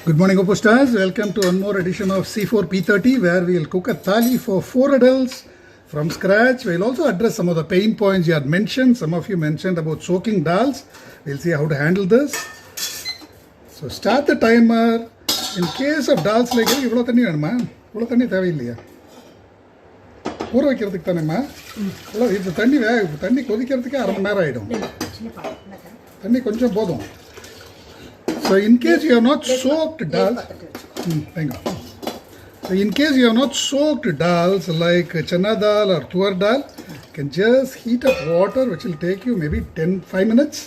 Good morning, OPOS stars. Welcome to one more edition of C4P30, where we'll cook a thali for 4 adults from scratch. We'll also address some of the pain points you had mentioned. Some of you mentioned about soaking dals. We'll see how to handle this. So start the timer. In case of dals like this, இவ்வளோ தண்ணி வேணுமா? இவ்வளோ தண்ணி தேவையில்லையா? ஊற வைக்கிறதுக்கு தானேம்மா? இல்லை இது தண்ணி கொதிக்கிறதுக்கே அரை மணி நேரம் ஆகிடும். தண்ணி கொஞ்சம் போதும். So in case you have not soaked dals, So in case you have not soaked dals like chana dal or tur dal, you can just heat up water, which will take you maybe 5 minutes,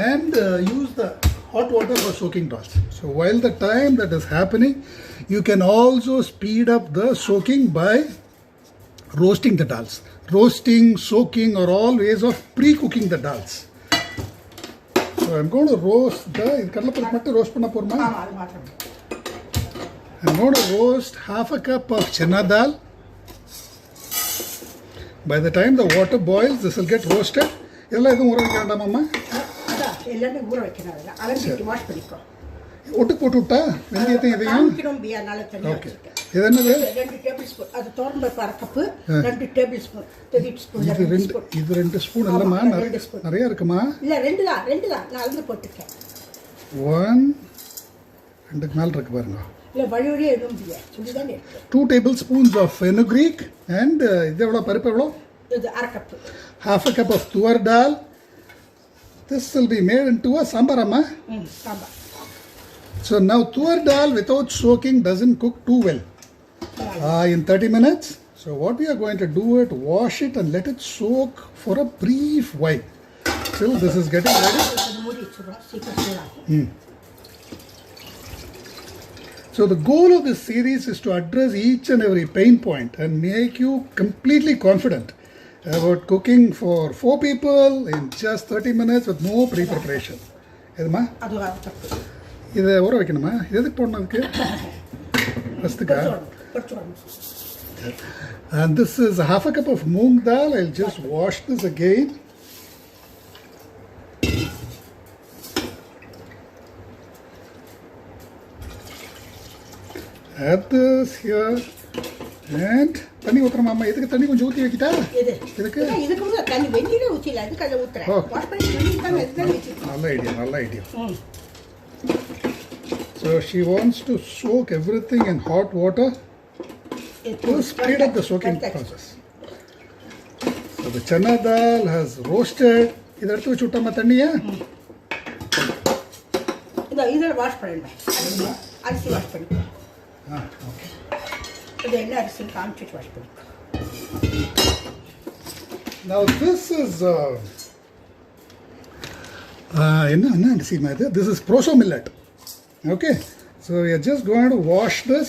and use the hot water for soaking dals. So while the time that is happening, you can also speed up the soaking by roasting the dals. Roasting, soaking are all ways of pre-cooking the dals. So I'm going to roast I'm going to roast half a cup of chana dal. By the time the water boils, this will get roasted. ஒட்டு போட்டு விட்டா வெந்தயத்தையும் இதையும் okay இது என்னது 2 table spoon அது தோரம்பருப்பு அரை cup 2 table spoon 3 spoon இது 2 ஸ்பூன் இல்லம்மா நிறைய இருக்குமா இல்ல 2 தான் நான் அளந்து போட்டுட்டேன் 1 2க்கு மேல இருக்கு பாருங்க இல்ல வழிவழியே எதுவும் இல்ல சுடுதானே 2 tablespoons of fenugreek and இது எவ்வளவு பருப்பு எவ்வளவு இது அரை cup half a cup of tur dal. This will be made into a sambar amma sambar. So now tur dal without soaking doesn't cook too well in 30 minutes. So what we are going to do is wash it and let it soak for a brief while till this is getting ready. So the goal of this series is to address each and every pain point and make you completely confident about cooking for 4 people in just 30 minutes with no pre-preparation. Edma? இதை ஊற வைக்கணுமா இது எதுக்கு போடணும் அதுக்கு ஃபஸ்ட்டுக்கா and this is half a cup of moong dal. I'll just wash this again. Add this here and தண்ணி ஊத்துறமா அம்மா இதுக்கு தண்ணி கொஞ்சம் ஊற்றி வைக்கிட்டா இதுக்கு தண்ணி வெந்நீரே ஊற்றில அதுக்கு அதை ஊற்றுறேன் நல்ல idea So she wants to soak everything in hot water to speed up the soaking process. So the chana dal has roasted. Idhar tu chutta ma tanniya? Idhar wash pannidva. Arisi wash pannidva. Okay. Idu ella arisi kaamichu wash pannidva. Now this is this is proso millet. Okay, so we are just going to wash this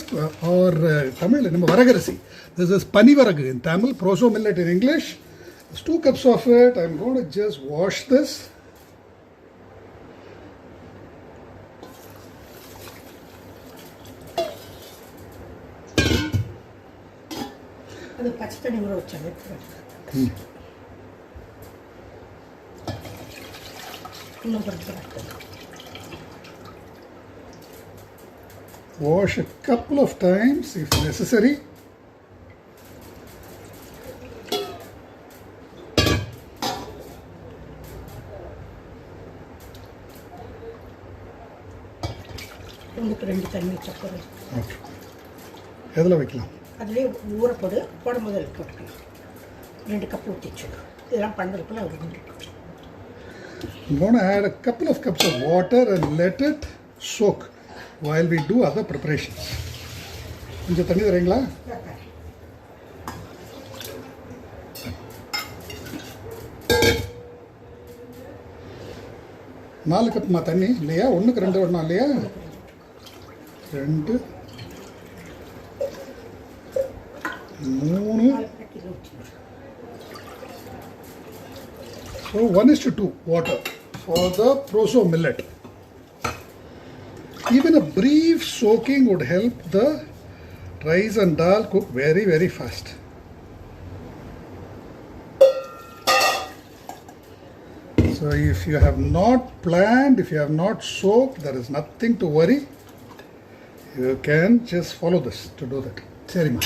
or Tamil varagarasi. This is Pani varagu in Tamil, proso millet in English. There's 2 cups of it. I'm going to just wash this. Wash a couple of times if necessary. Okay. எதில் வைக்கலாம் அதுலேயே ஊற போட முதல் போட்டுக்கலாம் 2 cup ஊற்றிச்சு இதெல்லாம் பண்ணுறதுக்குள்ள ஒரு I'm going to add a couple of cups of water and let it soak while we do other preparations. கொஞ்சம் தண்ணி தரீங்களா நாலு கப்மா தண்ணி இல்லையா 1க்கு 2 வரணும் இல்லையா 2 3 So 1:2 water for the proso millet. Even a brief soaking would help the rice and dal cook very, very fast. So if you have not planned, if you have not soaked, there is nothing to worry. You can just follow this to do that. Serima.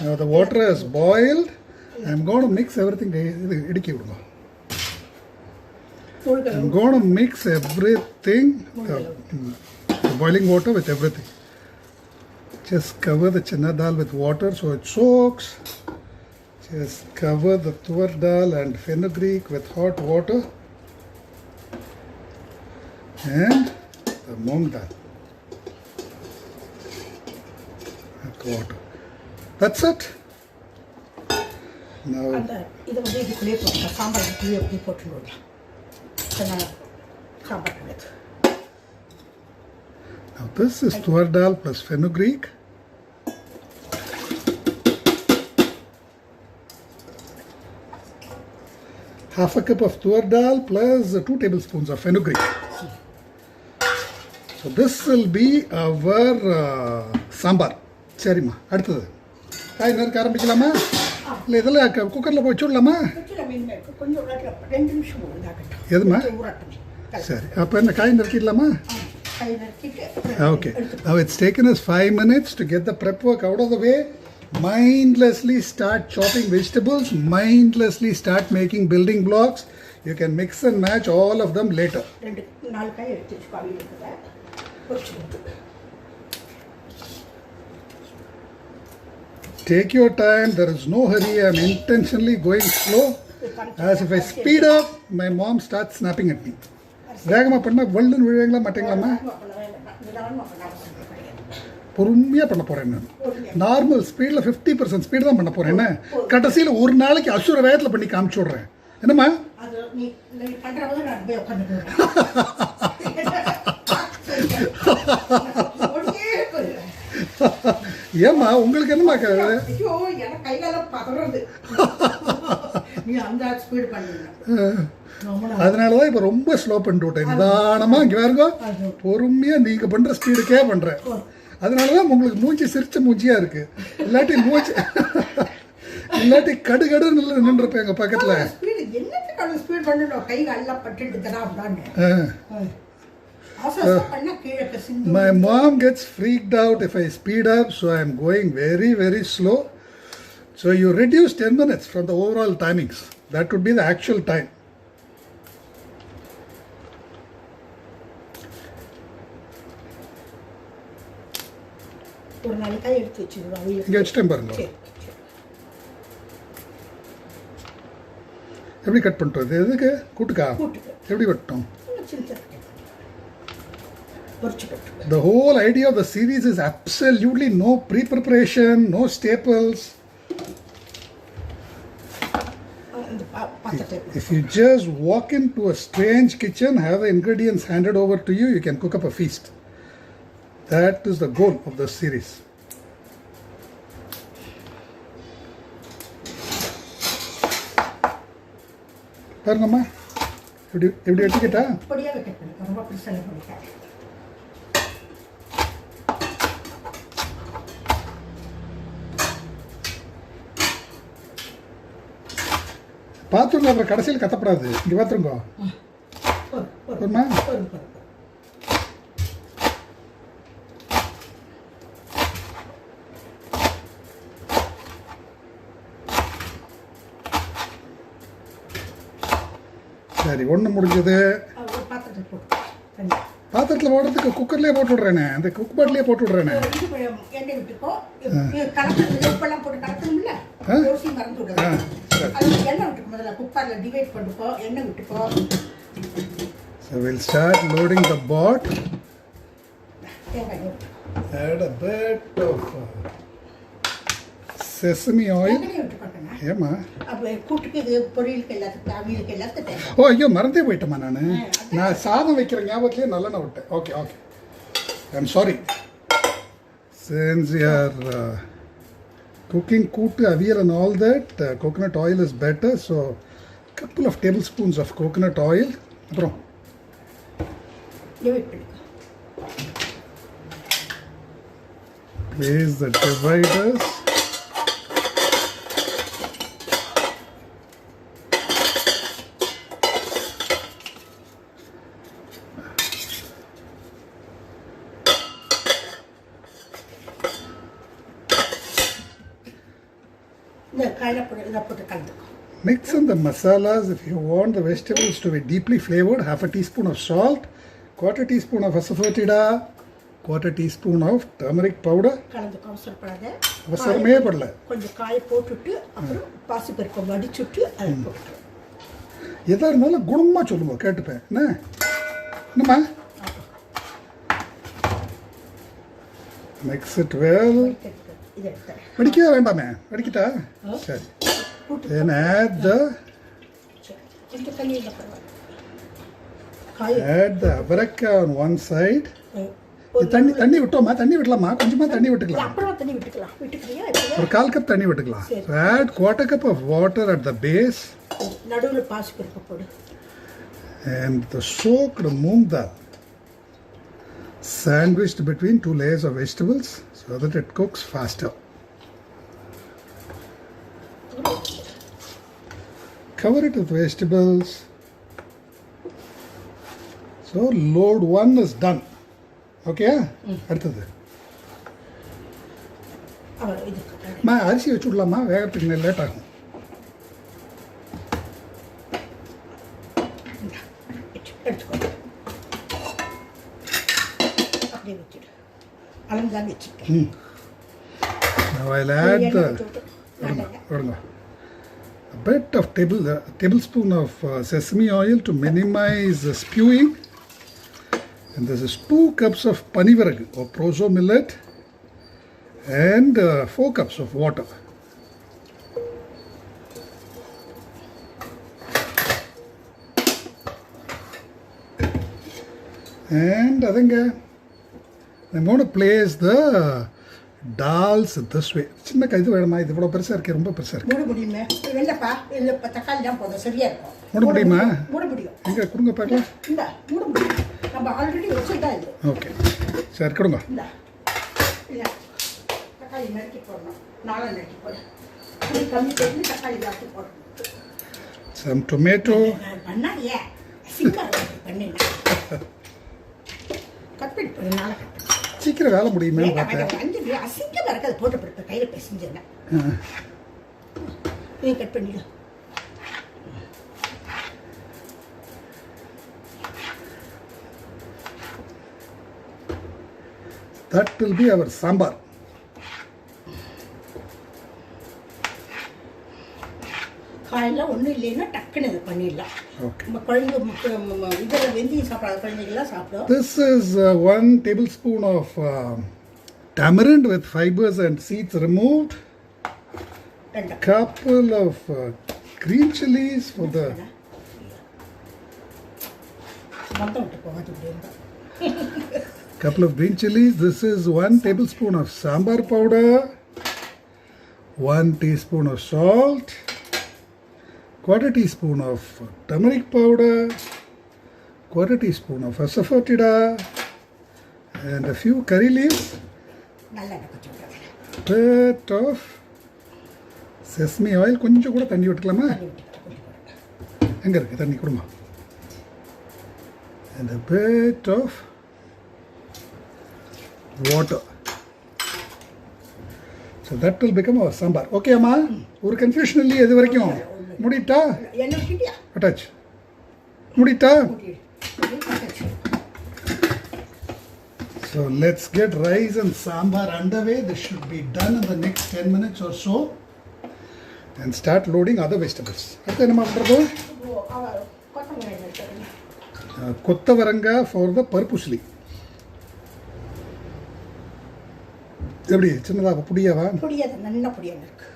Now the water is boiled. I'm going to mix everything. I'm going to mix everything, the boiling water with everything. Just cover the chana dal with water so it soaks. Just cover the tur dal and fenugreek with hot water. And the moong dal. With water. That's it. Now, now this is tur dal plus fenugreek. Half a cup of tur dal plus 2 tablespoons of fenugreek. So this will be our sambar. Serima. Adutha. Kai ner karambikkalama? Illa idella cooker la poi chudalama? Eduma? Sari. Appo enna kai narkidalama? Okay. Now it's taken us 5 minutes to get the prep work out of the way. Mindlessly start chopping vegetables. Mindlessly start making building blocks. You can mix and match all of them later. Take your time. There is no hurry. I'm intentionally going slow. As if I speed up, my mom starts snapping at me. பொறுமையா பண்ண போறேன் நான். Normal ஸ்பீட்ல 50% speed தான் பண்ண போறேன். கடைசியில ஒரு நாளைக்கு அசுர வேகத்துல பண்ணி காமிச்சு விடுறேன். என்னம்மா? அது நீ பண்றவங்க நான் போய் உட்கார்ந்துக்கிறேன். ஏம்மா உங்களுக்கு என்னம்மா? ஐயோ எனக்கு கைகால பதறது. நீ அந்த ஸ்பீட் பண்ணுங்க. அதனாலதான் இப்ப ரொம்ப ஸ்லோ பண்ணிட்டு விட்டேன். நிதானமா இங்க பாருங்க. பொறுமையா நீங்க பண்ற ஸ்பீடுக்கே பண்றேன். அதனாலதான் உங்களுக்கு மூஞ்சி சிரிச்ச மூஞ்சியா இருக்கு. இல்லாட்டி மூஞ்சி இல்லாட்டி கடுகடு நின்றுப்பேன் எங்க பக்கத்துல. My mom gets freaked out if I speed up, so I'm going very, very slow. So you reduce 10 minutes from the overall timings. That would be the actual time. ஒரு நாளைக்கு எடுத்து வச்சிடுறோம். இங்க வச்சிட்டேன் பாருங்க. எப்படி கட் பண்றது? எதுக்கு? கூட்டுக்கா? எப்படி வெட்டணும்? The whole idea of the series is absolutely no pre-preparation, no staples. If you just walk into a strange kitchen, have the ingredients handed over to you, you can cook up a feast. That is the goal of the series. பாருங்கம்மா, எப்படி எடுத்துக்கிட்டா? பொடியா வெட்டணும். ரொம்ப பெருசா பண்ணிட்டேன். பாத்துங்க, அப்புறம் கடைசியில் கத்தப்படாது. இங்க பாத்துருங்க. ஒருமா சரி, ஒன்று முடிஞ்சது. பாத்திரத்தில் போடுறதுக்கு குக்கர்லேயே போட்டு விட்றேனே, அந்த குக் பாட்டிலே போட்டு விட்றேனே. So we'll start loading the pot. Add a bit of sesame oil. ஏமா? ஓ ஐயோ, மறந்தே போயிட்டேம்மா நான் சாதம் வைக்கிற ஞாபகத்திலே நல்லெண்ணெய் விட்டேன். Okay okay, I'm sorry. Since you are cooking Kootu, Aviyal and all that, coconut oil is better. So couple of tablespoons of coconut oil. அப்புறம் place the dividers. Mix in the masalas. If you want the vegetables to be deeply flavored, half a teaspoon of salt, quarter teaspoon of asafoetida, quarter teaspoon of turmeric powder. அவசரமே படல. கொஞ்சம் காய போட்டுட்டு அப்புறம் பாசிப்பருப்பை வடிச்சுட்டு அதை போட்டு. எதா இருந்தாலும் குணமா சொல்லுங்க கேட்டுப்பேன். என்னம்மா? Mix it well. வடிக்க வேண்டாமே. வடிக்கிட்டா? சரி. Then add the avarakka on one side. தண்ணி விட்டோமா? தண்ணி விடலாமா? கொஞ்சமா தண்ணி விட்டுக்கலாம். அப்புறம் தண்ணி விட்டுக்கலாம். விட்டுக்கறியா? ஒரு 1/4 கப் தண்ணி விட்டுக்கலாம். Add quarter cup of water at the base. நடுவுல பாசிப்பருப்பு போடு. And the soaked moong dal sandwiched between 2 layers of vegetables so that it cooks faster. Cover it with vegetables. So load 1 is done. Okay? அடுத்தது அரிசி வச்சு விடலாமா? வேகத்துக்கு late ஆகும். Now I'll add a bit of tablespoon of sesame oil to minimize spewing. And this is 2 cups of Pani varagu or proso millet and 4 cups of water. And I think I'm going to place the dals this way. சின்ன கைது வேணுமா? இது இவ்வளோ பெருசாக இருக்கு, ரொம்ப பெருசாக இருக்கு. மூட முடியுமா? இல்லைப்பா, இல்லை தக்காளி தான் போதும், சரியா இருக்கும். மூட முடியுமா? மூட முடியும். எங்கே கொடுங்க பார்க்கலாம். இந்த மூட முடியும். நம்ம ஆல்ரெடி வச்சுட்டா இது. ஓகே, சரி கொடுங்க. இந்த இல்லை தக்காளி நறுக்கி போடணும். நாளை நறுக்கி போடு. புளி கம்மி பண்ணி தக்காளி ஜாஸ்தி போடணும். Some tomato. பண்ணாடியே சிங்கர் பண்ணினா கட் பண்ணி போடு. நாளை சீக்கிரம் வேலை முடியுமே பார்த்தேன். அசிங்கமாக இருக்காது போட்டு போட்டு கையில் பேசிஞ்சேன். நீ கட் பண்ணிடு. That will be our sambar. காயெல்லாம் ஒன்றும் இல்லைன்னா டக்குன்னு இது பண்ணிடலாம். நம்ம குழம்பு இதில் வெந்தயம் சாப்பிடாத குழந்தைங்களாம் சாப்பிடும். This is 1 tablespoon of tamarind with fibers and seeds removed. Couple of green chilies for the. Couple of green chilies. This is 1 tablespoon of sambar powder, 1 teaspoon of salt, quarter teaspoon of turmeric powder, quarter teaspoon of asafoetida, and a few curry leaves, bit of sesame oil. கொஞ்சம் கூட தண்ணி விட்டுக்கலாமா? எங்க இருக்கு தண்ணி கொடுமா? And a bit of water. So that will become our sambar. Okay amma? ஒரு confusion இல்ல இது வரைக்கும். முடிட்டா? என்ன கிட்டியா? attach. முடிட்டா? So let's get rice and sambar underway. This should be done in the next 10 minutes or so. And start loading other vegetables. அடுத்து என்ன பண்றது? கொத்தவரங்கா for the Paruppu Usili. எப்படி சின்னதாக புடியாவா? புடியாது, நல்லா புடியாக இருக்கு.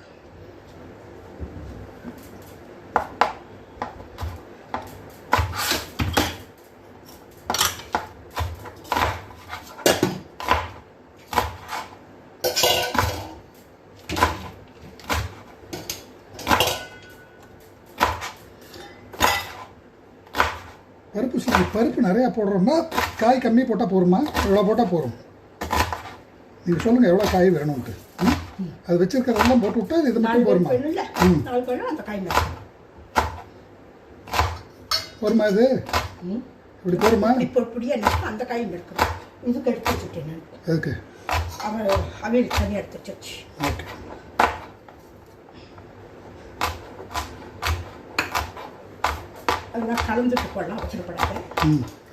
பருப்பு உசிலி பருப்பு நிறையா போடுறோம்னா காய் கம்மி போட்டால் போருமா? எவ்வளோ போட்டால் போரும்? நீங்கள் சொல்லுங்கள் எவ்வளோ காய் வேணும்ட்டு. அது வச்சிருக்கிறதெல்லாம் போட்டு விட்டா இது மட்டும் போருமா? போருமா? இது இப்படி போருமா? அந்த காயும் இருக்கும். இதுக்கு எடுத்து வச்சுட்டேன். எதுக்கு? அவியல் தனியாக எடுத்து வச்சு. ஓகே. அதெல்லாம் கலந்துட்டு போடலாம், அவசரப்படாத.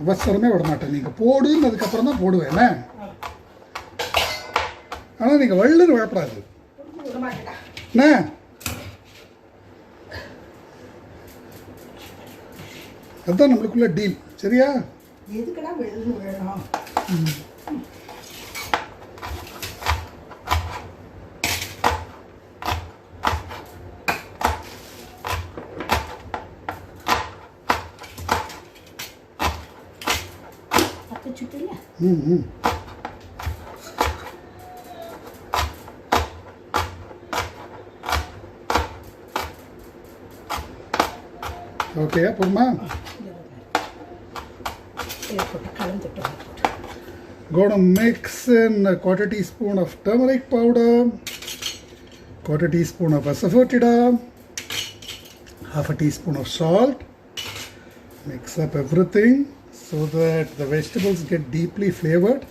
அவசரமே விட மாட்டேன், நீங்கள் போடுன்னு அதுக்கப்புறம் தான் போடுவேன் என்ன. ஆனால் நீங்கள் வள்ளுன்னு விழப்படாது விட மாட்டேடா என்ன. அதுதான் நம்மளுக்குள்ள டீல், சரியா? எதுக்கடா வெள்ளு விழணும்? பத்து சுட்டுங்க. ஓகே, போதுமா? Going to mix in a quarter teaspoon of turmeric powder, quarter teaspoon of asafoetida, half a teaspoon of salt. Mix up everything so that the vegetables get deeply flavored.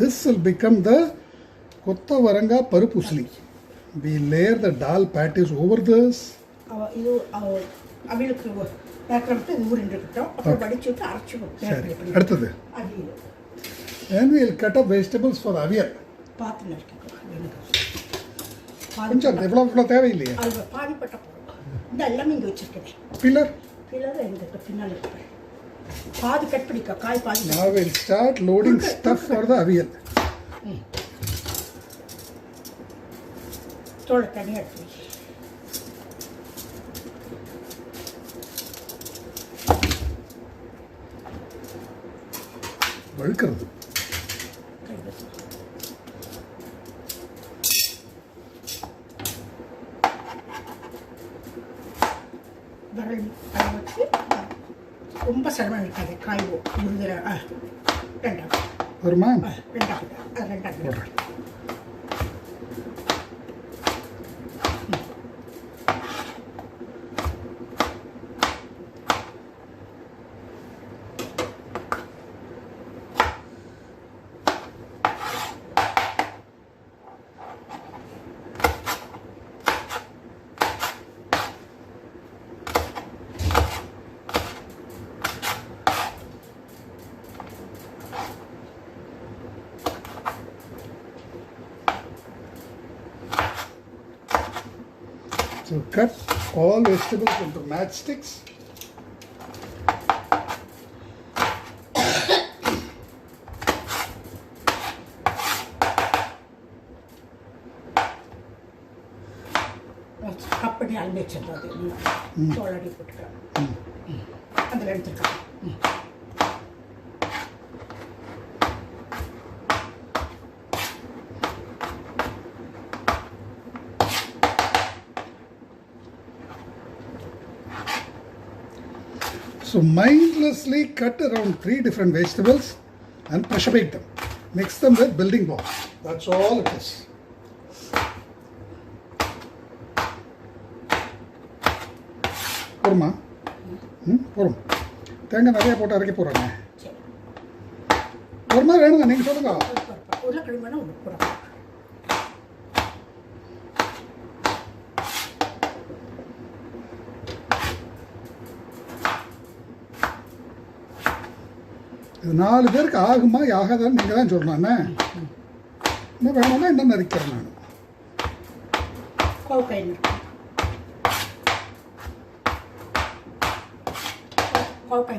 This will become the kottavaranga Paruppu Usili. We layer the dal patties over this. இது அவியலுக்கு பேக்கரம்ட்டு ஊறிட்டு இருக்கட்டும், அப்புறம் வடிச்சுட்டு அரைச்சி அடுத்தது அவியல். And we'll cut up vegetables for the aviyal. பார்த்து நறுக்கிக்கோ. கொஞ்சம் எவ்வளோ தேவையில்லையே. அது பாதிப்பட்ட போடும். இந்த எல்லாமே இங்கே வச்சுருக்கேன். பில்லர் எங்களுக்கு பின்னால் இருக்கு. பாதி கட் பண்ணிக்க, காய் பாதி. Now we'll start loading stuff for the aviyal. தோலை தனியாக எடுத்து வழுக்கிறது. வரல் வச்சு ரொம்ப சிரமம் இருக்காது. காய் முருகிற ரெண்டாவது வருமா? ரெண்டாவது So cut all vegetables into matchsticks. அப்படி அள்ளி வச்சிடுறது. தோலடி போட்டுக்கிறேன், அதில் எடுத்துருக்கேன். So mindlessly cut around 3 different vegetables and pressure bake them. Mix them with building blocks. That's all it is. போருமா? போரும். தேங்காய் நிறைய போட்டு அரைக்க போகிறாங்க. ஒரு மாதிரி வேணுங்க, நீங்கள் சொல்லுங்க. உருளைக்கிழங்கு வேணா ஒன்று போடுறேன். இது 4 பேருக்கு ஆகுமா ஆகாதான்னு நீங்கள் தான் சொல்லணும். என்ன வேணும்னா என்ன நறுக்கிறேன் நான். கோவக்காய்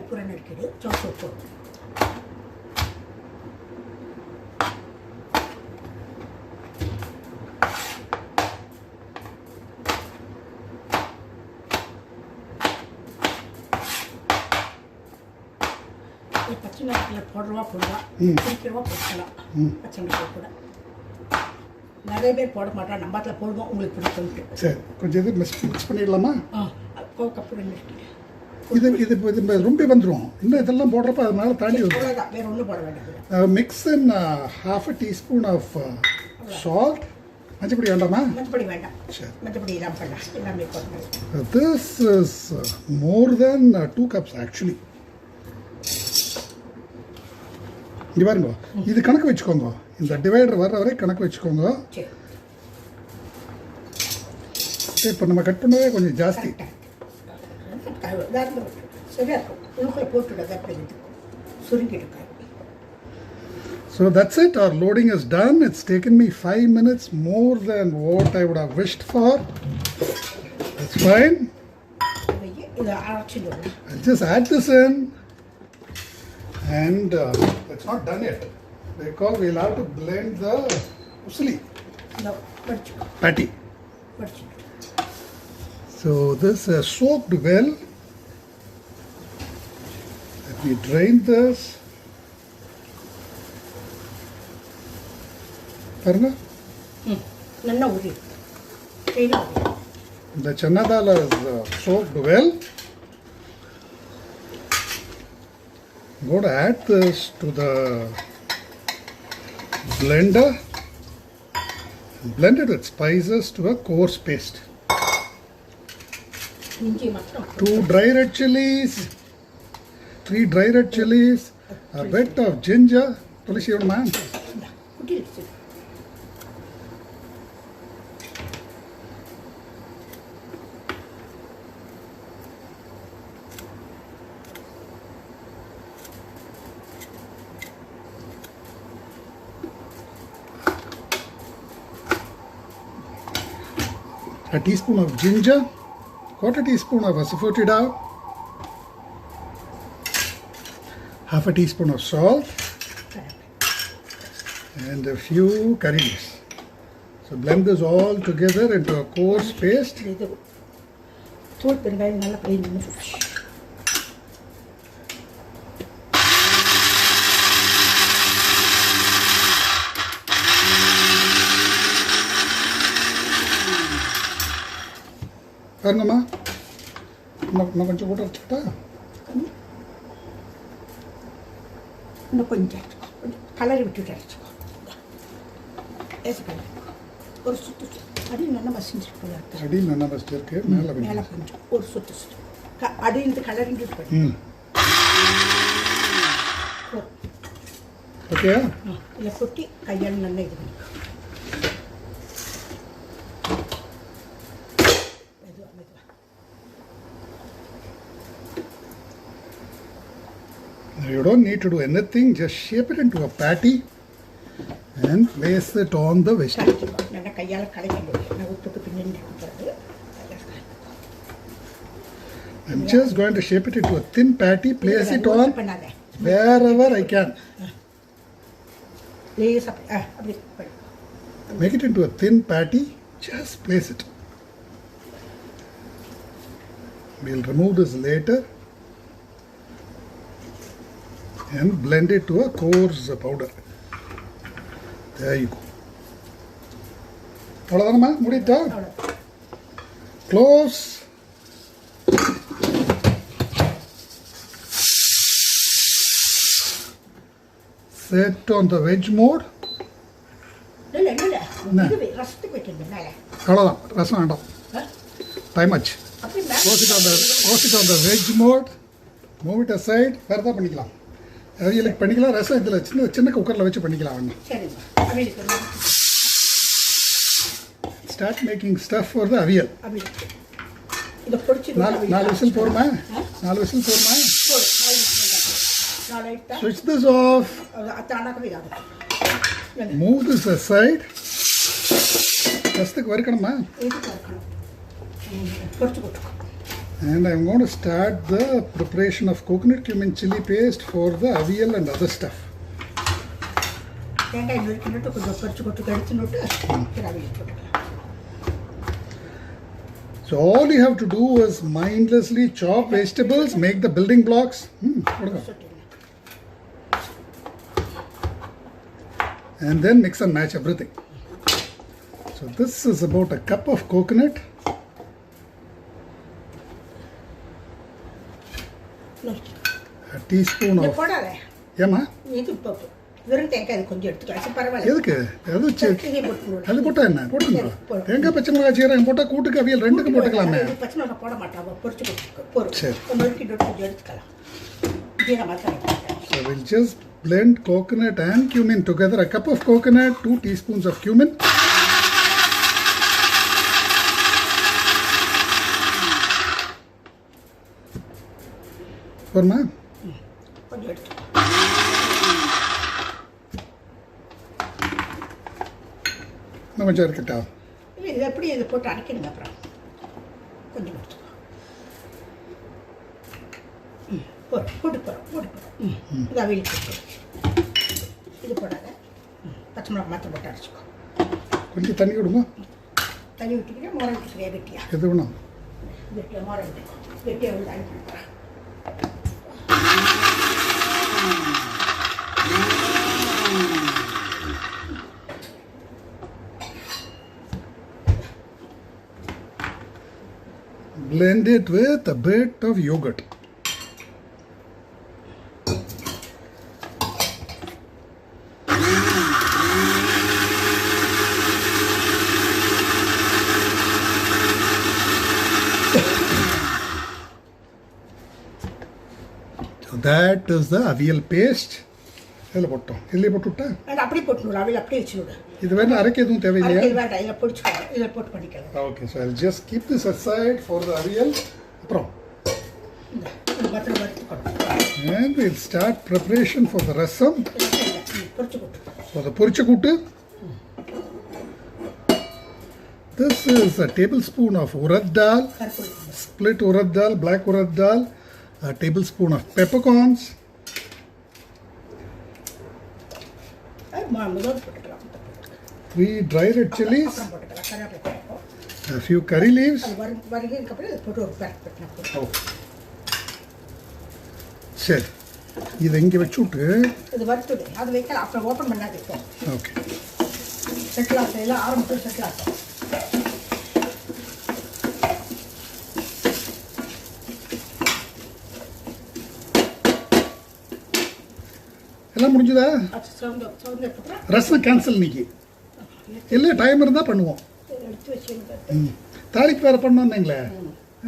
பூரை நறுக்கிடு, சோப்பு உப்பு. பச்சை மிளகாய் போடுறவா போடலாம், பிடிக்கிறவா போட்டுக்கலாம். பச்சை மிளகாய் கூட நிறைய பேர் போட மாட்டாங்க, நம்ம அதில் போடுவோம், உங்களுக்கு பிடிக்கும்ட்டு. சரி, கொஞ்சம் இது மிக்ஸ் பண்ணிடலாமா? கோவக்காய் பூரை நறுக்கிடு. இது ரொம்ப வந்துடும். இன்னும் இதெல்லாம் போடுறப்ப அது மேலே தாண்டி வந்துடும். வேறு ஒன்றும் போட வேண்டாம். Mix in half a teaspoon of Salt. மஞ்சப்பொடி வேண்டாமா? மஞ்சப்பொடி வேண்டாம். சரி. மஞ்சப்பொடி இல்லாம பண்ணலாம். எல்லாமே போடணும். This is more than 2 cups actually. இங்க பாருங்க. இது கணக்கு வெச்சுக்கோங்க. இந்த டிவைடர் வர வரை கணக்கு வெச்சுக்கோங்க. சரி. இப்போ நம்ம கட் பண்ணவே கொஞ்சம் ஜாஸ்தி. சரியா இருக்கும். உள்ளுக்குள்ள போட்டுடுங்க அப்படியே. சுருங்கிடுங்க. So that's it, our loading is done. It's taken me 5 minutes more than what I would have wished for. That's fine. I'll just add this in. And it's not done yet because we'll have to blend the usili. No, patty. So this is soaked well. Let me drain this. Parna? Nanna uri. The chana dal is soaked well. I'm going to add this to the blender and blend it with spices to a coarse paste. 2 dry red chilies, 3 dry red chilies, a bit of ginger. Tulsi, your man. A teaspoon of ginger, 1/4 teaspoon of asafoetida, 1/2 teaspoon of salt, and a few curry leaves. So blend this all together into a coarse paste. பாருங்கம்மா, இன்னும் கொஞ்சம் கூட வச்சுக்கிட்டா? இன்னும் கொஞ்சம் கலரி விட்டுட்டு அரைச்சிக்கோ. ஒரு சுத்து அடியில் நல்லா மசிஞ்சிருக்கு. அடியில் நல்லா மசிஞ்சிருக்கு. மேலே கொஞ்சம் ஒரு சுத்து அடியில் கலரிங்க பண்ணி. ஓகே. இதை கொட்டி கையால் நல்லா இது பண்ணி. You don't need to do anything, just shape it into a patty and place it on the vegetable. I'm just going to shape it into a thin patty, place it on wherever I can. Make it into a thin patty, just place it. We'll remove this later and blend it to a coarse powder. There you go. அவ்வளோதானம்மா, முடிட்டா? Close. Set on the veg mode. அவ்வளோதான், ரசம் வேண்டாம். Time much. Close it on the veg mode. Move it aside. வேறு தான் பண்ணிக்கலாம். அவியலுக்கு பண்ணிக்கலாம். ரசம் இதில் சின்ன குக்கரில் வச்சு பண்ணிக்கலாம். Start making stuff for the aviyal. 4 whistle போடுமா? 4 விசில் போடுமா? Switch this off. Move this aside. ரசத்துக்கு வறுக்கணுமா? And I'm going to start the preparation of coconut cumin chili paste for the aviyal and other stuff. So all you have to do is mindlessly chop vegetables, make the building blocks. And then mix and match everything. So this is about a cup of coconut. A teaspoon of... Yama? வெறும் தேங்காய் அது கொஞ்சம் எடுத்துக்கலாம் சரி பரவாயில்ல எதுக்கு அது தேங்காய் போட்டு அது போட்டா என்ன போட்டுங்களா தேங்காய் பச்சை மிளகாய் சீரகம் போட்டால் கூட்டுக்கு அவியல் ரெண்டுக்கும் போட்டுக்கலாமே பச்சை மிளகாய் போட மாட்டாங்க பொரிச்சு கொடுத்துருக்கோம் போகிறோம் சரி நொறுக்கி கொஞ்சம் எடுத்துக்கலாம் ஜீரக masala So we'll just blend coconut and cumin together. A cup of coconut, 2 teaspoons of cumin. Porma? கொஞ்சம் எடுத்து இன்னும் கொஞ்சம் இருக்கட்டா இல்லை இது எப்படி இதை போட்டு அரைக்கணுங்க அப்புறம் கொஞ்சம் எடுத்துக்கோ போட்டு போகிறோம் இது அவியல் போட்டு இது போடாத பச்சை மிளகா மாற்ற போட்டு அரைச்சிக்கோ கொஞ்சம் தண்ணி விடுங்க தண்ணி விட்டுக்கிட்டே மோரை விட்டுக்கிறியா வெட்டியா எது வேணும் வெட்டியா மோரை விட்டுக்கோ வெட்டியா வந்து அனுப்பி விட்டுறேன் Blend it with a bit of yogurt. So that is the aviyal paste. இதில் போட்டோம் இதுலேயே போட்டு விட்டா அது அப்படியே போட்டுவிடு அவியல் அப்படியே வச்சுவிடு இது வேணும் அரைக்க எதுவும் தேவையில்லையா வேண்டாம் இதில் பொடிச்சுக்கோ இதில் போட்டு பண்ணிக்கலாம் okay so I'll just keep this aside for the aviyal அப்புறம் மற்ற வறுத்துக்கணும் and we'll start preparation for the rasam பொரிச்சு கொட்டு for the Poricha Kootu. This is a tablespoon of urad dal, கருப்பு split urad dal, black urad dal, a tablespoon of peppercorns, முதல் போட்டுக்கலாம் 3 dry red chilies, அப்புறம் போட்டுக்கலாம் கருவேப்பிலை போட்டுக்கோ a few curry leaves. அது வருகிறதுக்கப்புறம் இதை போட்டு ஒரு பேக் போட்டுனா Oh. சரி இதை இங்கே வச்சு விட்டு இது வறுத்துடு அது வைக்கலாம் அப்புறம் ஓப்பன் பண்ணாது இப்போ ஓகே செட்டில் ஆகும் எல்லாம் ஆரம்பிச்சு செட்டில் ஆகும் எல்லாம் முடிஞ்சுதா அது சவுண்ட் எடுத்துக்கிறேன் ரசம் கேன்சல் இன்னைக்கு இல்லை டைம் இருந்தால் பண்ணுவோம் எடுத்து வச்சு தாளிப்பு வேறு பண்ணோன்னீங்களே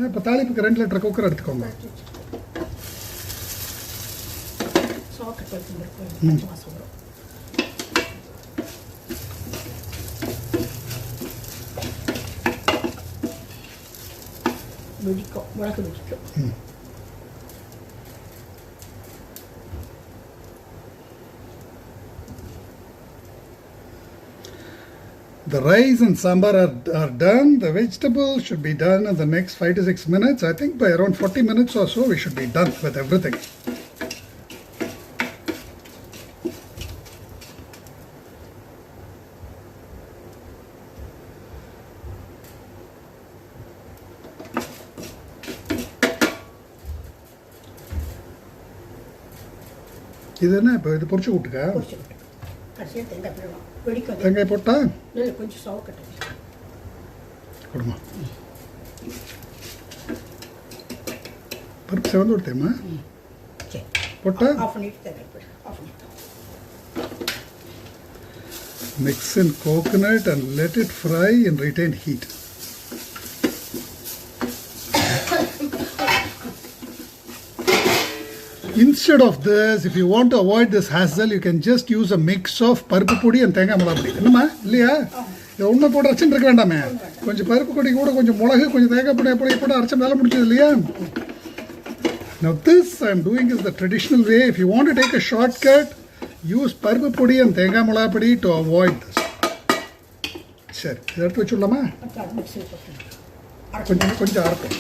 இப்போ தாளிப்புக்கு 2 லிட்டர் குக்கர் எடுத்துக்கோங்க சோக்கு பழுத்து இருக்கும் பச்சை மாதம் வரும் வெடிக்கும் மிளகு வெடிக்கும் The rice and sambar are done. The vegetables should be done in the next 5 to 6 minutes. I think by around 40 minutes or so we should be done with everything. இது என்ன இப்போ இது பொரிச்சு விட்டுக்கா பொரிச்சு விட்டு கடைசியாக தேங்காய் போடணும் வெடிக்கும் தேங்காய் போட்டா இல்லை கொஞ்சம் சவுக்கட்டு கொடுமா பருப்பு செவந்து விடுத்தேம்மா சரி போட்டா ஆஃப் பண்ணிட்டு தேங்காய் போடு ஆஃப் பண்ணிட்டு mix in coconut and let it fry in retained heat. Instead of this, if you want to avoid this hassle, you can just use a mix of பருப்பு பொடி and தேங்காய் மிளகாய் பொடி என்னம்மா இல்லையா இது ஒன்றை போட்டு அரைச்சுட்டு இருக்க வேண்டாமே கொஞ்சம் பருப்பு பொடி கூட கொஞ்சம் மிளகு கொஞ்சம் தேங்காய் பொடி போட்டு அரைச்ச வேலை முடிச்சது இல்லையா Now this I am doing is the traditional way. If you want to take a shortcut, use பருப்பு பொடி and தேங்காய் மிளகாய் பொடி to avoid this. சரி இதை எடுத்து வச்சுடலாமா மிக்ஸில் போட்டு கொஞ்சம் கொஞ்சம் அரைப்போம்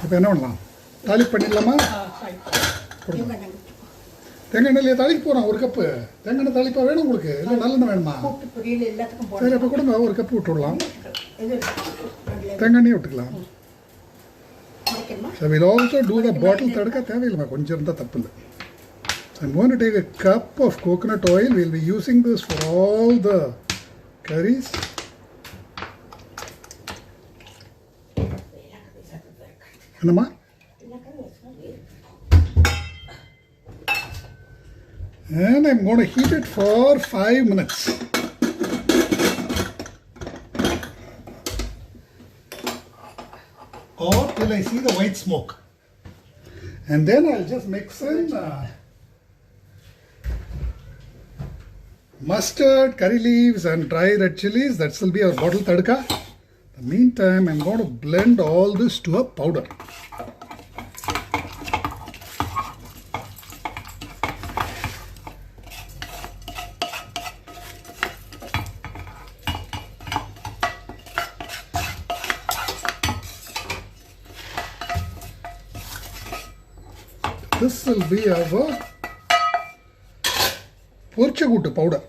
இப்போ என்ன பண்ணலாம் தாளிப்பு பண்ணிடலாமா தேங்காய் எண்ணெயிலே தாளிக்கு போகிறோம் 1 கப்பு தேங்காய் எண்ணெய் தாளிப்பா வேணும் உங்களுக்கு இல்லை நல்லெண்ணெய் வேணுமா கூப்பிட்டு பொரியல் எல்லாத்துக்கும் சரி அப்போ கொடுங்க 1 கப்பு விட்டு விடலாம் தேங்காய் எண்ணெய் விட்டுக்கலாம் போடணுமா So we'll also do the bottle tadka தேவையில்லைமா கொஞ்சம் இருந்தால் தப்பு இல்லை I'm going to take a cup of coconut oil. We'll be using this for all the curries. என்னம்மா And I'm going to heat it for 5 minutes. Or till I see the white smoke. And then I'll just mix in mustard, curry leaves and dry red chilies. That will be our bottle tadka. In the meantime, I'm going to blend all this to a powder. This will be our Poricha Kootu powder.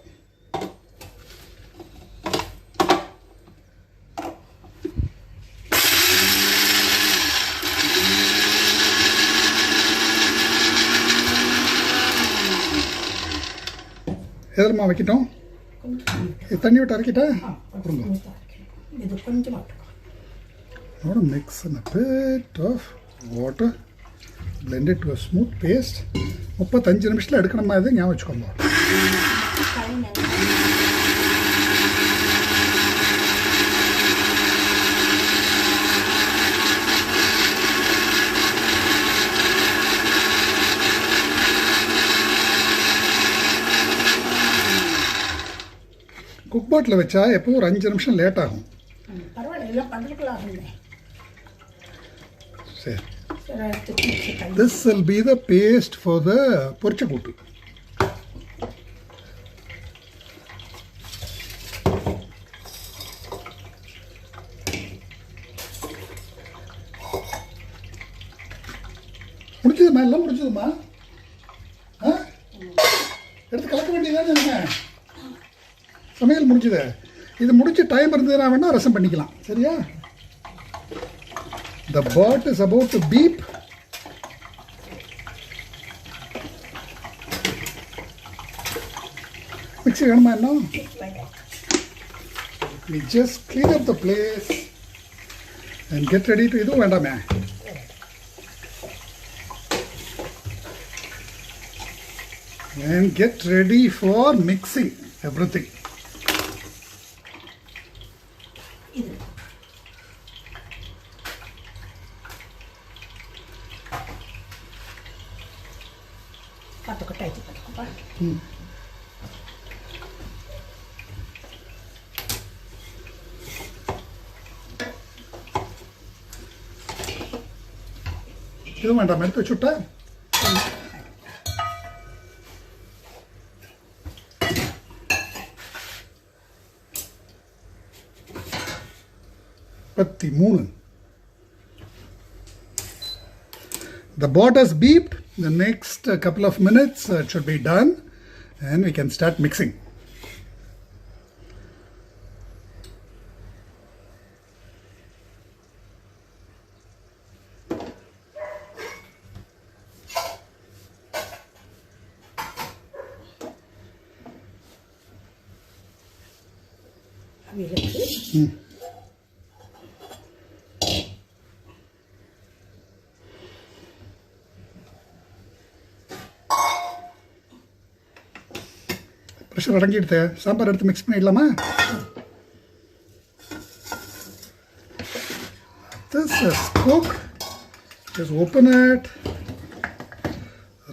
எதமா வைக்கட்டும்? தண்ணி விட்டு அரைக்கிட்டா? இது கொஞ்சமா Now mix in a bit of water. Blend it to a smooth paste. 35 நிமிஷத்துல எடுக்கணுமா இது ஞாபகம் வச்சுக்கோங்க. Cook பாட்டில் வச்சா எப்போ ஒரு 5 நிமிஷம் லேட் ஆகும். பரவாயில்ல பண்றதுக்குலாம் சரி. This will be the paste for the Poricha Kootu. முடிச்சதுமா எல்லாம் முடிச்சதுமா எடுத்து கலக்க வேண்டியதானே நீங்கள் சமையல் முடிஞ்சது இது முடிச்சு டைம் இருந்ததுன்னா வேணால் ரசம் பண்ணிக்கலாம் சரியா The bird is about to beep. Mix it now. We just clean up the place and get ready to do it. And get ready for mixing everything. இது வேண்டாம் எடுத்து வச்சுட்டா The board has beeped. The next couple of minutes it should be done and we can start mixing. Pressure அடங்கிடுதே sambar எடுத்து mix பண்ணிடலாமா This is cooked. Just open it,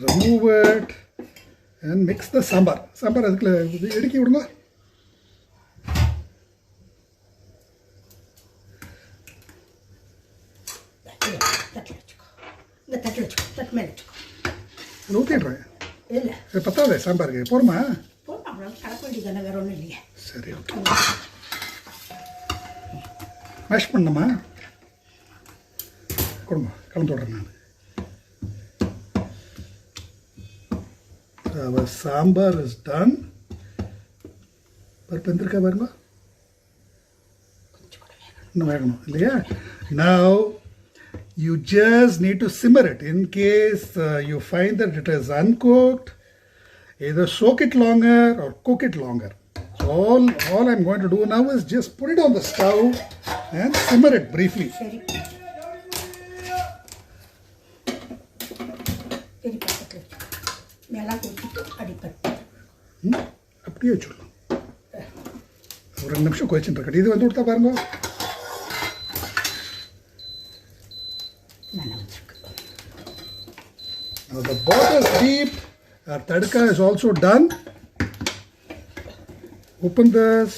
remove it and mix the sambar. Sambar அதுக்குள்ள எடுக்கி விடுங்க ஊத்திடுறேன் இல்லை பத்தாதே சாம்பாருக்கு போருமா சரி okay mash பண்ணமா கொடுங்க கலந்து விட்றேன் நான் our sambar is done பருப்பு வெந்திருக்கா பாருங்க இன்னும் வேகணும் இல்லையா now you just need to simmer it in case you find that it is uncooked. Either soak it longer or cook it longer. So all I'm going to do now is just put it on the stove and simmer it briefly. மிளகு ஊற்றிட்டு அடிப்பட்டு அப்படியே வச்சுடலாம். ஒரு 2 நிமிஷம் கொதிச்சுட்டு இருக்கட்டும். இது வந்து கொடுத்தா பாருங்க. Now the pot is deep. Our tadka is also done. Open this.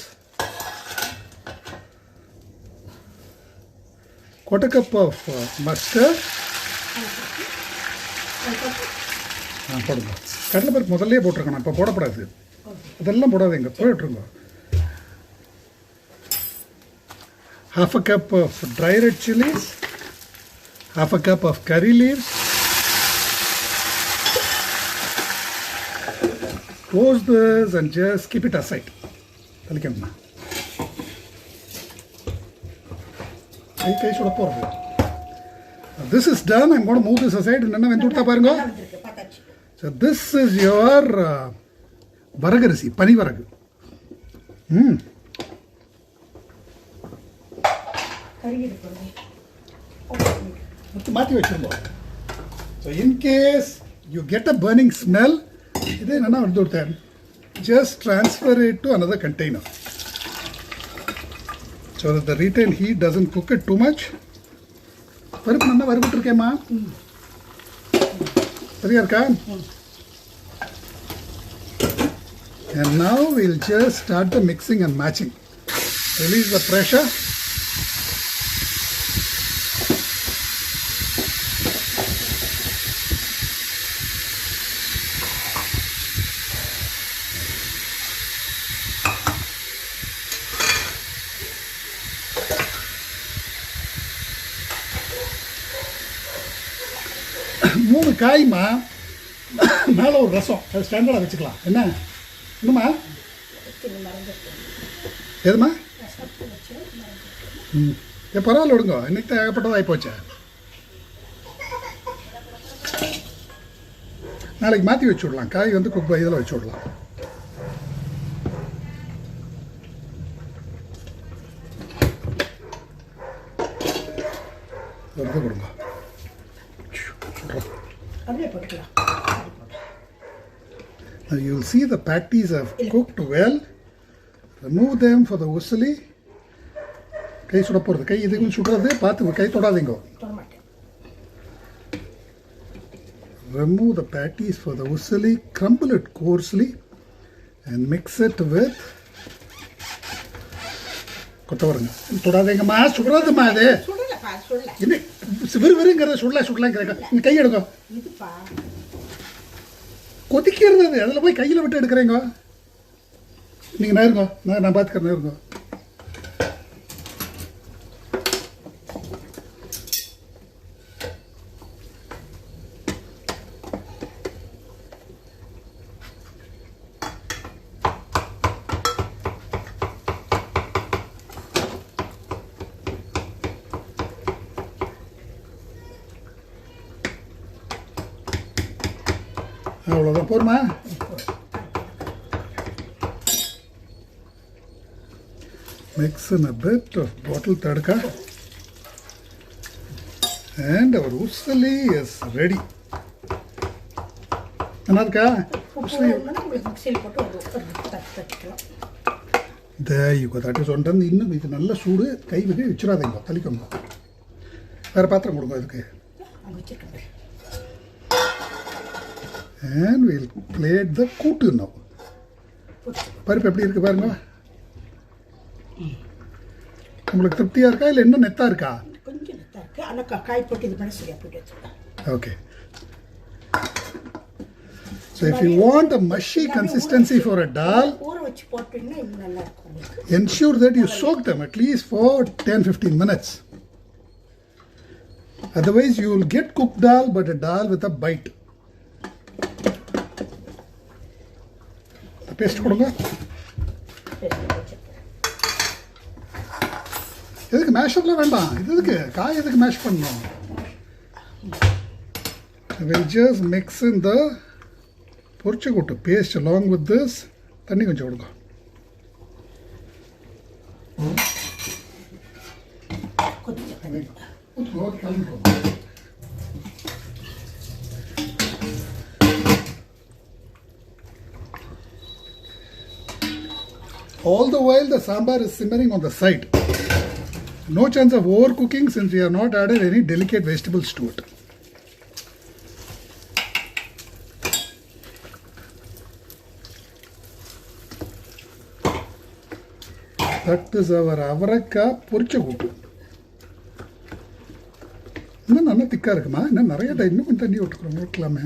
Quarter cup of mustard. போடுங்க. கடலைப்பருப்பு முதல்ல போட்டிருக்கணும். இப்போ போடக்கூடாது. அதெல்லாம் போடாதீங்க. போட்டுருங்க. Half a cup of dry red chilies. Half a cup of curry leaves. Close this and just keep it aside. This is done. I'm going to move this aside. So this is your varagu, Pani varagu. So in case you get a burning smell, just transfer it to another container so that the retained heat doesn't cook it too much. And now we'll just start the mixing and matching. Release the pressure. மூணு காய்மா மேலே ஒரு ரசம் அது ஸ்டாண்டர்டாக வச்சுக்கலாம். என்ன இன்னுமா எதுமா பரவாயில்ல விடுங்க. இன்னைக்கு தான் ஏகப்பட்டதாக ஆகிப்போச்சே. நாளைக்கு மாற்றி வச்சு விடலாம். காய் வந்து குக் இதில் வச்சு விடலாம். வந்து கொடுங்க. Now you will see the patties have cooked well. Remove them for the usili. கை சுட போகிறது. கை இதுக்கும் சுடுறது பார்த்து கை தொடாதீங்க. Remove the patties for the usili. Crumble it coarsely and mix it with கொத்தவரங்க. தொடாதீங்கம்மா. சுடுறதுமா அது. என்ன வெறுங்கிறத சுடலாங்கிறேன். கை எடுங்க. கொதிக்கிறது அது. அதில் போய் கையில் விட்டு எடுக்கிறேங்க. நீங்கள் நேருங்க. நான் பார்த்துக்கிறேன். நேருங்க. அவ்வளோதான் போருமா. Mix in a bit of bottle tadka and our usili is ready. என்ன இருக்கா? There you go. That is one done. இன்னும் இது நல்ல சூடு. கை விட்டு வச்சிடாதீங்க. தள்ளிக்கோங்க. வேறு பாத்திரம் கொடுங்க இதுக்கு. And we'll plate the kootu now. பருப்பு எப்படி இருக்கு பாருங்க. உங்களுக்கு திருப்தியா இருக்கா இல்லை இன்னும் நெத்தா இருக்கா? கொஞ்சம் நெத்தா இருக்கு. ஆனால் காய் போட்டு இது பண்ண சரியா போயிட்டு. Okay. So if you want a mushy consistency for a dal, ஊற வச்சு போட்டீங்கன்னா இன்னும் நல்லா இருக்கும். ensure that you soak them at least for 10-15 minutes. Otherwise you will get cooked dal but a dal with a bite. Paste கொடுங்க. எதுக்கு மேஷர்லாம் வேண்டாம். இது எதுக்கு காய் எதுக்கு மேஷ் பண்ணணும்? We'll just mix in the Poricha Kootu paste along with this. தண்ணி கொஞ்சம் கொடுங்க. All the while the sambar is simmering on the side. No chance of overcooking since we have not added any delicate vegetables to it. That is our Poricha Kootu. இன்னும் நல்லா திக்காக இருக்குமா? இன்னும் நிறைய இன்னும் கொஞ்சம் தண்ணி விட்டுக்கலாமே.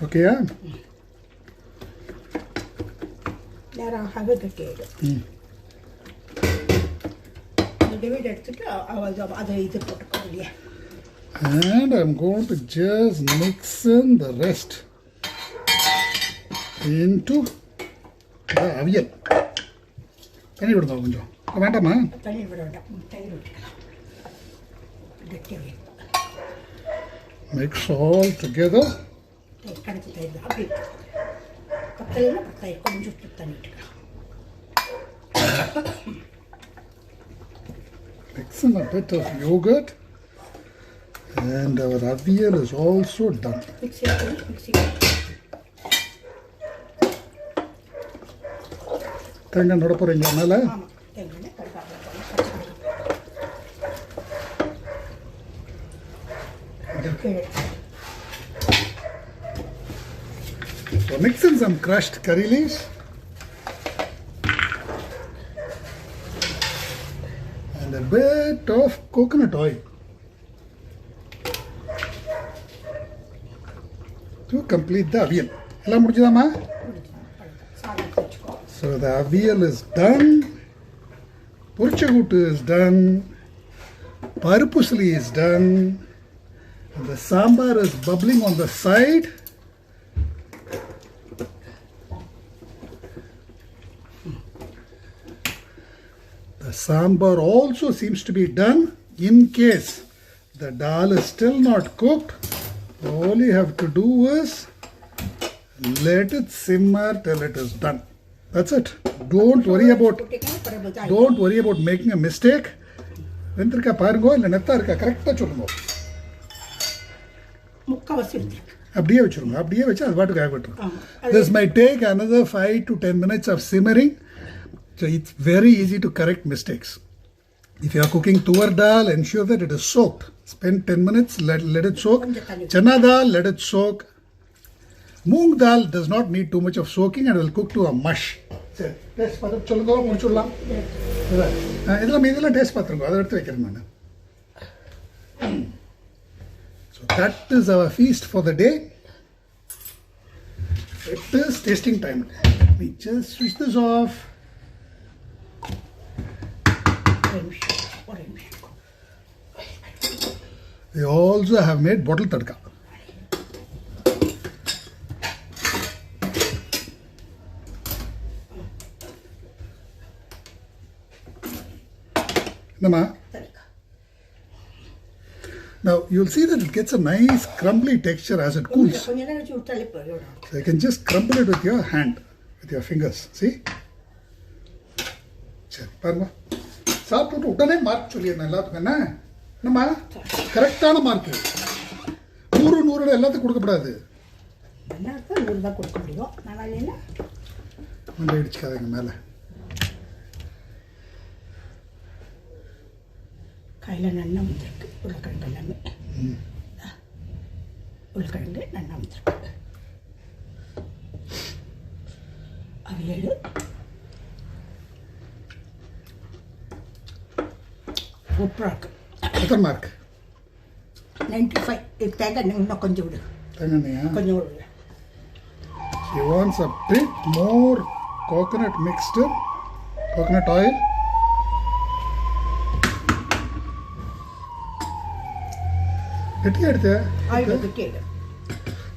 ஓகேயா? நேராகவே கட்டிடும். டிவைட் எடுத்துட்டு அதை இது போட்டுக்கோ இல்லையா? And I'm going to just mix in the rest into the aviyal. தண்ணி விடுங்க கொஞ்சம். வேண்டாமா? தண்ணி விட வேண்டாம். தண்ணி விட்டுக்கலாம். Mix all together. கடைசி தயிர் அப்படி பத்தலைன்னா பத்தாயிரம் கொஞ்சம் தண்ணி விட்டுக்கலாம். Mix in a bit of yogurt. And our aviyal is also done. தேங்காய் நட போகிறீங்களா மேலே? So mix in some crushed curry leaves. And a bit of coconut oil. To complete the aviyal. எல்லாம் முடிஞ்சதாமா? So the aviyal is done. Poricha Kootu is done. Paruppu Usili is done. And the sambar is bubbling on the side. The sambar also seems to be done. In case the dal is still not cooked, all you have to do is let it simmer till it is done. That's it. Don't worry about making a mistake. வெந்திருக்கா பாருங்க, இல்லை நெத்தா இருக்கா கரெக்டாக சொல்லுங்க. அப்படியே வச்சுருங்க. அப்படியே வச்சு அது பாட்டுக்கு ஆக விட்டுருங்க. This might take another 5 to 10 minutes of simmering. So it's very easy to correct mistakes. If you are cooking tuvar dal, ensure that it is soaked. Spend 10 minutes, let it soak. Chana dal, let it soak. Moong dal does not need too much of soaking and will cook to a mush. Taste patham solunga mudichudalam. Idella taste pathunga adu eduthu vekiren nanu. So that is our feast for the day. It is tasting time. Let me just switch this off. We also have made bottle tadka. Now you'll see that it gets a nice crumbly texture as it cools. So you can just crumble it with your hand, with your fingers. See? பாருங்க, சாப்பிட்டு உடனே mark சொல்லிடுறேன் எல்லாத்துக்கும். என்னம்மா கரெக்டான mark 100 எல்லாத்துக்கும் கொடுக்கப்படாது. மண்டை அடிச்சுக்காதீங்க மேலே. கையில் நன்னா வந்துருக்கு. உருளைக்கிழங்கு எல்லாமே உருளைக்கிழங்கு நன்னா வந்துருக்கு. அவியல் சூப்பராக இருக்கு. எத்தனை மார்க்? 95. தேங்காய் இன்னும் கொஞ்சம் விடு. தேங்காய் கொஞ்சம் விடு. She wants a bit more coconut mixture, coconut oil.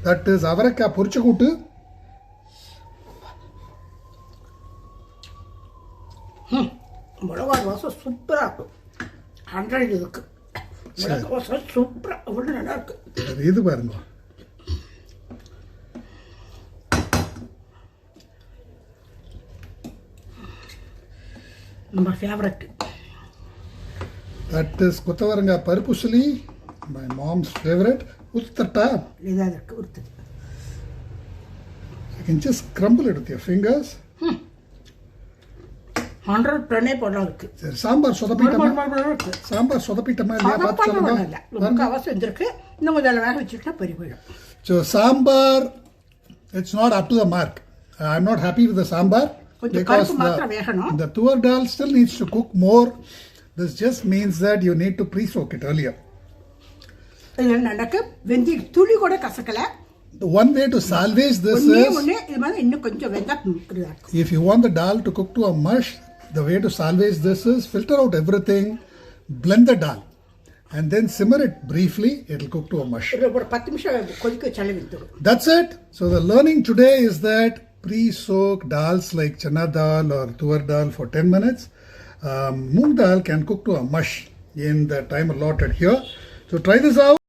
That is avarakkai Poricha Kootu. மிளகா வாசம் சூப்பராக இருக்கும். 100 இருக்கு. மிளகா வாசம் சூப்பராக அவ்வளோ நல்லா இருக்கு. இது பாருங்க. நம்ம ஃபேவரட். That is கொத்தவரங்காய் Paruppu Usili, my mom's favorite. Uttata. இதாக இருக்குது உருத்துது. You can just crumble it with your fingers. 100 டன்னே போடலாம் இருக்குது. சரி, சாம்பார் சொதப்பிட்டமா? இருக்குது. சாம்பார் சொதப்பிட்டமா இல்லையா பார்த்து சொல்லுங்க. இல்லை, முக்கால்வாசி வந்துருக்கு. இன்னும் முதல்ல வேக வச்சுட்டா பெரிய போயிடும். So sambar, it's not up to the mark. I'm not happy with the sambar because the tuvar dal still needs to cook more. This just means that you need to pre-soak it earlier. இதில் நடக்க வெந்தி துளி கூட கசக்கலை. The one way to salvage this is, இன்னும் கொஞ்சம் வெந்தா if you want the dal to cook to a mush, the way to salvage this is filter out everything, blend the dal, and then simmer it briefly. It will cook to a mush. ஒரு 10 நிமிஷம் கொதிக்க வச்சாலே வெந்துடும். That's it. So the learning today is that pre-soak dals like chana dal or tuvar dal for 10 minutes. Moong dal can cook to a mush in the time allotted here. So try this out.